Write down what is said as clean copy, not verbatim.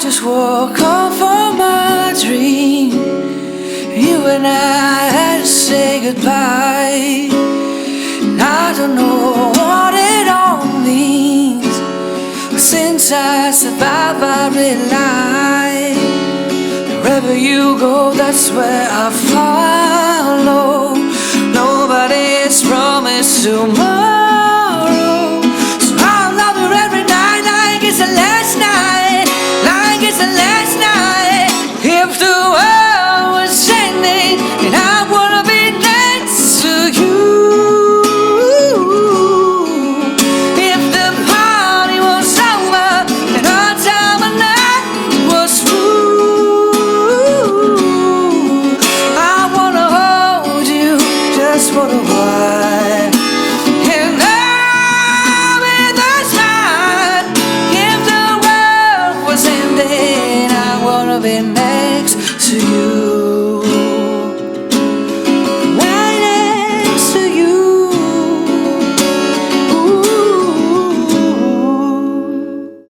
just woke up from my dream. You and I had to say goodbye. And I don't know what it all means, but since I survived I realize wherever you go, that's where I follow. Nobody's promised tomorrow, so I'll love you every night like it's the last night, like it's the last night. If the world was ending and I wanna be next to you, if the party was over and our time of night was through, I wanna hold you just for a while. And I'll be the smile. If the world was ending, I wanna be next